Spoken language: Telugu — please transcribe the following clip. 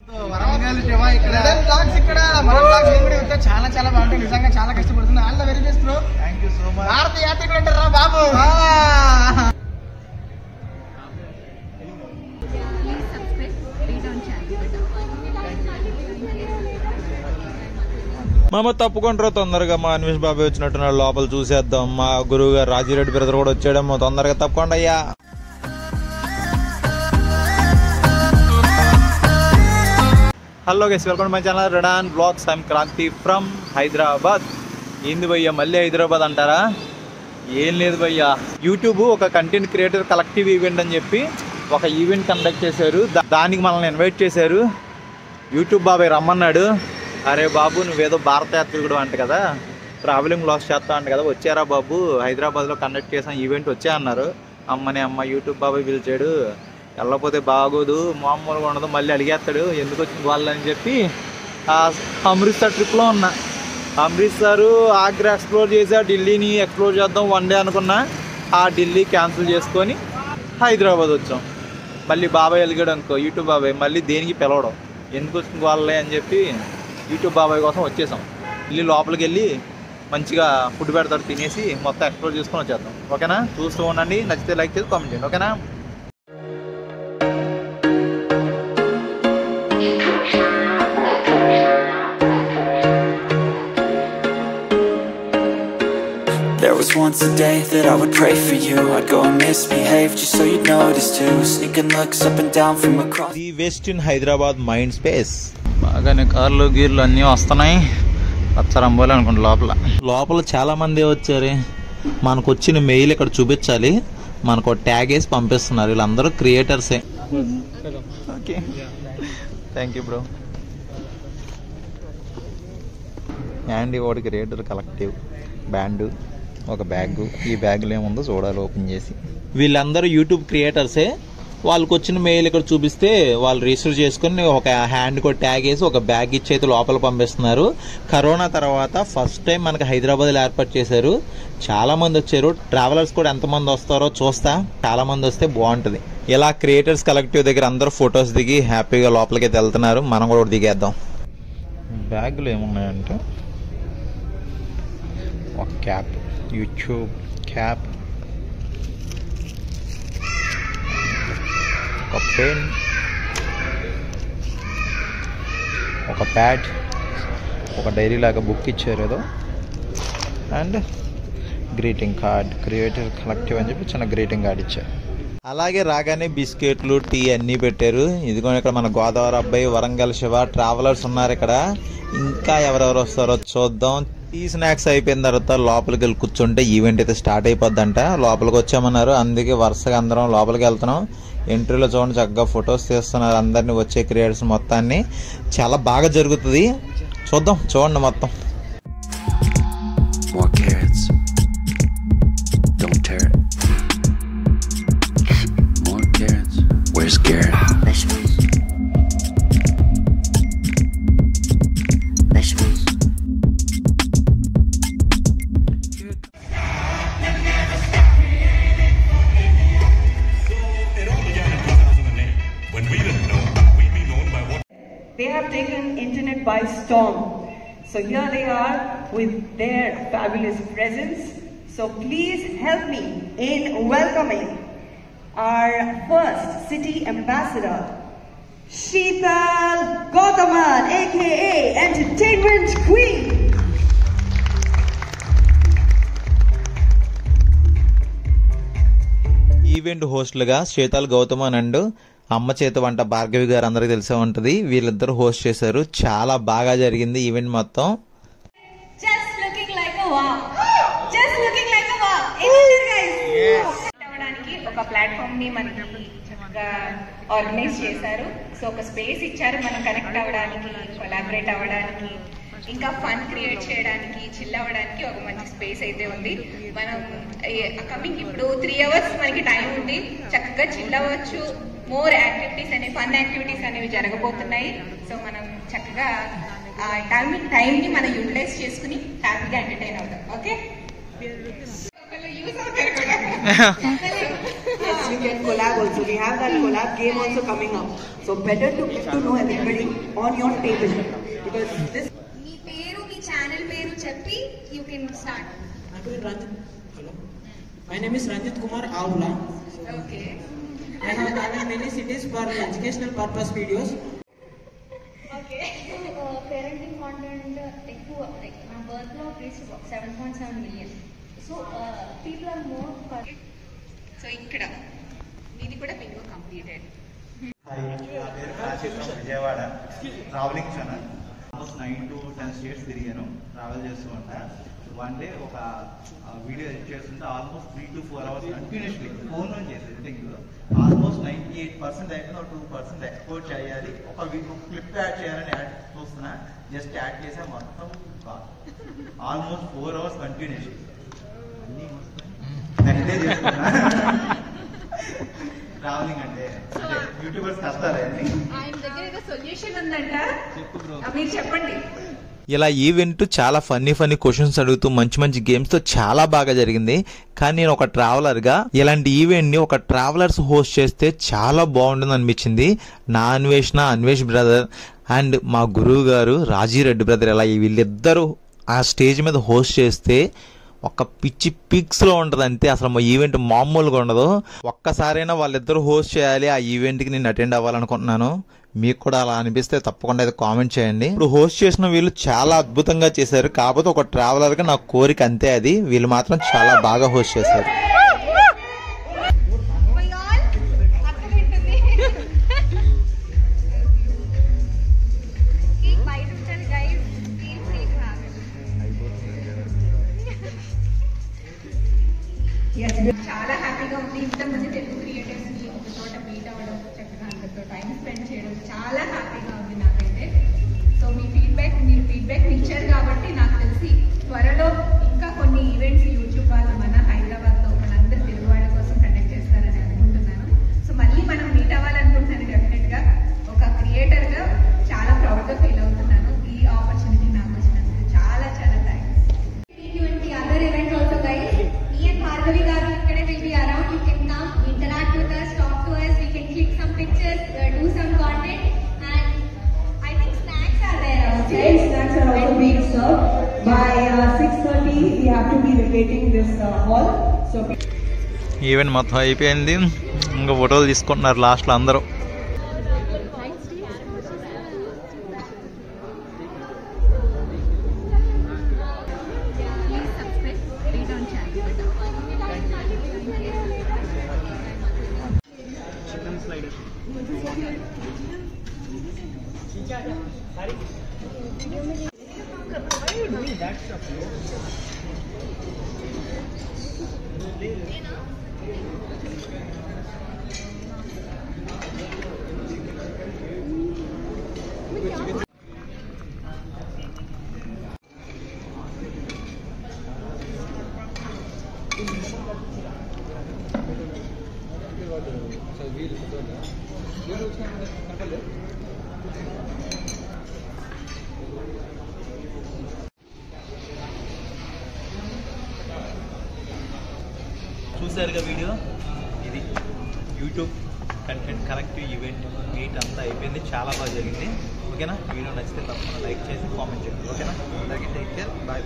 ఇక్కడ మన చాలా చాలా బాగుంటాయి. నిజంగా చాలా కష్టపడుతుంది. All the very best bro. Thank you so much. భారతీయ యాత్రికులు అంటారా బాబు. మామ తప్పుకుంటారు తొందరగా. మా అన్వేష్ బాబాయ్ వచ్చినట్టున్నాడు, లోపల చూసేద్దాం. మా గురువు గారు రాజిరెడ్డి బ్రదర్ కూడా వచ్చాడేమో, తొందరగా తప్పకుండా అయ్యా. Hello guys, welcome to my channel Redon Blogs. I'm Kranthi from Hyderabad. ఏంది భయ్యా మళ్ళీ హైదరాబాద్ అంటారా? ఏం లేదు భయ్యా, యూట్యూబ్ ఒక కంటెంట్ క్రియేటర్ కలెక్టివ్ ఈవెంట్ అని చెప్పి ఒక ఈవెంట్ కండక్ట్ చేశారు. దానికి మనల్ని ఇన్వైట్ చేశారు. యూట్యూబ్ బాబాయ్ రమ్మన్నాడు. అరే బాబు నువ్వేదో భారత యాత్రికుడు అంట కదా, ట్రావెలింగ్ బ్లాగ్స్ చేస్తా అంట కదా, వచ్చారా బాబు, హైదరాబాద్లో కండక్ట్ చేసిన ఈవెంట్ వచ్చా అన్నారు. అమ్మని అమ్మ యూట్యూబ్ బాబాయ్ పిలిచాడు. వెళ్ళకపోతే బాగోదు, మామూలుగా ఉండదు, మళ్ళీ అడిగేస్తాడు ఎందుకు వచ్చింది వాళ్ళని చెప్పి అమృత్సర్ ట్రిప్లో ఉన్నా. అమృత్సర్ ఆగ్రా ఎక్స్ప్లోర్ చేసా, ఢిల్లీని ఎక్స్ప్లోర్ చేద్దాం వన్ డే అనుకున్నా. ఆ ఢిల్లీ క్యాన్సిల్ చేసుకొని హైదరాబాద్ వచ్చాం. మళ్ళీ బాబాయ్ అలిగాడు అనుకో యూట్యూబ్ బాబాయ్, మళ్ళీ దేనికి పిలవడం, ఎందుకు వచ్చింది వాళ్ళే అని చెప్పి యూట్యూబ్ బాబాయ్ కోసం వచ్చేసాం. ఢిల్లీ లోపలికి వెళ్ళి మంచిగా ఫుడ్ పెడతాడు, తినేసి మొత్తం ఎక్స్ప్లోర్ చేసుకొని వచ్చేద్దాం. ఓకేనా? చూస్తూ ఉండండి, నచ్చితే లైక్ చేసి కామెంట్ చేయండి. ఓకేనా? There was once a day that I would pray for you. I'd go and misbehave just so you'd notice too. Sneaking looks up and down from across the west in Hyderabad mind space. బాగానే కార్లు గీర్లు అన్నీ వస్తున్నాయి. పచ్చరంబోలు అనుకుంటా. లోపల చాలా మంది వచ్చారు. మనకు వచ్చిన మెయిల్ ఇక్కడ చూపించాలి. మనకు ట్యాగ్ వేసి పంపిస్తున్నారు. వీళ్ళందరూ క్రియేటర్సే. Okay, thank you bro. Andy వాడి క్రియేటర్ కలెక్టివ్ బ్యాండ్, ఒక బ్యాగ్. ఈ బ్యాగ్లో ఏముందో చూడాలి ఓపెన్ చేసి. వీళ్ళందరూ యూట్యూబ్ క్రియేటర్సే. వాళ్ళకి వచ్చిన మెయిల్ ఇక్కడ చూపిస్తే వాళ్ళు రిజిస్టర్ చేసుకుని ఒక హ్యాండ్ కూడా ట్యాగ్ వేసి ఒక బ్యాగ్ ఇచ్చి అయితే లోపల పంపిస్తున్నారు. కరోనా తర్వాత ఫస్ట్ టైం మనకి హైదరాబాద్లో ఏర్పాటు చేశారు. చాలా మంది వచ్చారు. ట్రావెలర్స్ కూడా ఎంతమంది వస్తారో చూస్తా. చాలా మంది వస్తే బాగుంటుంది. ఇలా క్రియేటర్స్ కలెక్టివ్ దగ్గర అందరూ ఫొటోస్ దిగి హ్యాపీగా లోపలికి అయితే వెళ్తున్నారు. మనం కూడా దిగేద్దాం. బ్యాగ్లో ఏమున్నాయంటే ఒక క్యాప్, యూట్యూబ్ క్యాప్, ఒక పెన్, ఒక ప్యాడ్, ఒక డైరీ లాగా బుక్ ఇచ్చారు ఏదో, and greeting card. Creator collective అని చెప్పి చిన్న గ్రీటింగ్ కార్డ్ ఇచ్చారు. అలాగే రాగానే బిస్కెట్లు, టీ అన్నీ పెట్టారు. ఇదిగో ఇక్కడ మన గోదావరి అబ్బాయి, వరంగల్ శివ, ట్రావెలర్స్ ఉన్నారు ఇక్కడ. ఇంకా ఎవరెవరు వస్తారో చూద్దాం. టీ స్నాక్స్ అయిపోయిన తర్వాత లోపలికి వెళ్ళి కూర్చుంటే ఈవెంట్ అయితే స్టార్ట్ అయిపోద్దంట. లోపలికి వచ్చామన్నారు, అందుకే వరుసగా అందరం లోపలికి వెళ్తున్నాం. ఎంట్రీలో చూడండి చక్కగా ఫొటోస్ తీస్తున్నారు అందరినీ, వచ్చే క్రియేటర్స్ మొత్తాన్ని. చాలా బాగా జరుగుతుంది. చూద్దాం, చూడండి మొత్తం. more carrots. Don't tear it. More carrots. Where's Garrett? Vegetables. Vegetables. They have taken internet by storm. So here they are with their fabulous presence. So please help me in welcoming our first city ambassador, Sheetal Gautaman, aka Entertainment Queen. Event హోస్ట్లుగా శీతల్ గౌతమన్ అండ్ అమ్మ చేతి వంట భార్గవి గారు అందరికి తెలిసే ఉంటది. వీళ్ళిద్దరు హోస్ట్ చేశారు. చాలా బాగా జరిగింది ఈవెంట్ మొత్తం. ఒక ప్లాట్ఫామ్ ని మనకి చక్కగా ఆర్గనైజ్ చేశారు. సో ఒక స్పేస్ ఇచ్చారు మనం కనెక్ట్ అవ్వడానికి, కొలాబరేట్ అవ్వడానికి, ఇంకా ఫన్ క్రియేట్ చేయడానికి, చిల్ అవ్వడానికి ఒక మంచి స్పేస్ అయితే ఉంది. మనం కమింగ్ ఇప్పుడు 3 hours మనకి టైం ఉంది. చక్కగా చిల్ అవ్వచ్చు. మోర్ యాక్టివిటీస్ అనేవి, ఫన్ యాక్టివిటీస్ అనేవి జరగబోతున్నాయి. సో మనం చక్కగా ఆ టైంని మనం యూటిలైజ్ చేసుకుని హ్యాపీగా ఎంటర్టైన్ అవుతాం. ఓకే, యూజ్ అవుతారు కూడా. you can collab also. We have that collab game also coming up. So better to get to know everybody on your table because this. మీ పేరు మీ ఛానల్ పేరు చెప్పి you can start. My name is Ranjit. Hello. My name is Ranjit Kumar Avula. Okay. I have traveled many cities for educational purpose videos. Okay. Parenting content ఎక్కువ like my birth law reached 7.7 million. So people are more. So ఇక్కడ ఇది కూడా బింగో కంప్లీటెడ్. హాయ్, నా పేరు Kashi from Vijayawada. Travelling channel. Almost 9 to 10 states తిరిగాను ట్రావెల్ చేస్తూ ఉంటా. వన్ డే ఒక వీడియో ఎడిట్ చేస్తుంటే almost 3 to 4 hours continuously phone నుంచి చేసి ఎడిటింగ్ ఆల్మోస్ట్ 98% అయిపోయింది. ఒక 2% ఎక్స్పోర్ట్ చేయాలి. ఒక క్లిప్ యాడ్ చేయాలని యాడ్ చూస్తున్నా. జస్ట్ యాడ్ చేసా మొత్తం almost 4 hours continuously next day చేస్తున్నా. ట్రావెలింగ్ అంటే యూట్యూబర్స్ కష్టాలే. ఆయన దగ్గర ఏదో సొల్యూషన్ ఉందంట, మీరు చెప్పండి. ఇలా ఈవెంట్ చాలా ఫన్నీ క్వశ్చన్స్ అడుగుతూ మంచి గేమ్స్తో చాలా బాగా జరిగింది. కానీ నేను ఒక ట్రావెలర్గా ఇలాంటి ఈవెంట్ని ఒక ట్రావెలర్స్ హోస్ట్ చేస్తే చాలా బాగుంటుంది అనిపించింది. నా అన్వేష్ బ్రదర్ అండ్ మా గురువు గారు రాజీరెడ్డి బ్రదర్ ఇలా వీళ్ళిద్దరూ ఆ స్టేజ్ మీద హోస్ట్ చేస్తే ఒక పిచ్చి పిక్స్లో ఉంటుంది అంతే. అసలు మా ఈవెంట్ మామూలుగా ఉండదు. ఒక్కసారైనా వాళ్ళిద్దరూ హోస్ట్ చేయాలి. ఆ ఈవెంట్కి నేను అటెండ్ అవ్వాలనుకుంటున్నాను. మీకు కూడా అలా అనిపిస్తే తప్పకుండా అయితే కామెంట్ చేయండి. ఇప్పుడు హోస్ట్ చేసిన వీళ్ళు చాలా అద్భుతంగా చేశారు. కాకపోతే ఒక ట్రావెలర్గా నా కోరిక అంతే అది. వీళ్ళు మాత్రం చాలా బాగా హోస్ట్ చేశారు. చాలా హ్యాపీగా ఉంది. ఇంతమంది తెలుగు క్రియేటర్స్ ని ఒక చోట మీట్ అవ్వడం, చక్కగా అందరితో టైం స్పెండ్ చేయడం చాలా హ్యాపీగా ఉంది నాకైతే. సో మీరు ఫీడ్బ్యాక్ ఇచ్చారు కాబట్టి నాకు తెలిసి త్వరలో ఇంకా కొన్ని ఈవెంట్స్ యూట్యూబ్ వాళ్ళు మన హైదరాబాద్లో మనందరూ తెలుగు వాళ్ళ కోసం కండక్ట్ చేస్తారని అనుకుంటున్నాను. సో మళ్ళీ మనం మీట్ అవ్వాలనుకుంటున్నాను. డెఫినెట్గా ఒక క్రియేటర్గా చాలా ప్రౌడ్గా ఫీల్ అవుతున్నాను. ఈ ఆపర్చునిటీ నాకు వచ్చినందుకు చాలా thanks. Other event also guys. Me and Bhargavi garu ikkade will be around. You can come, interact with us, talk to us. We can click some pictures, do some content, and I think snacks are there outside. Snacks are also being served. By 6:30 we have to be vacating this hall. So event మొత్తం అయిపోయింది. ఇంకా ఫోటోలు తీసుకుంటున్నారు లాస్ట్లో అందరూ. చూసారుగా వీడియో. ఇది YouTube content collective event meet అంతా అయిపోయింది. చాలా బాగా జరిగింది. ఓకేనా? వీడియో నచ్చితే తప్పకుండా లైక్ చేసి కామెంట్ చేయండి. ఓకేనా? అందరికీ టేక్ కేర్. బాయ్.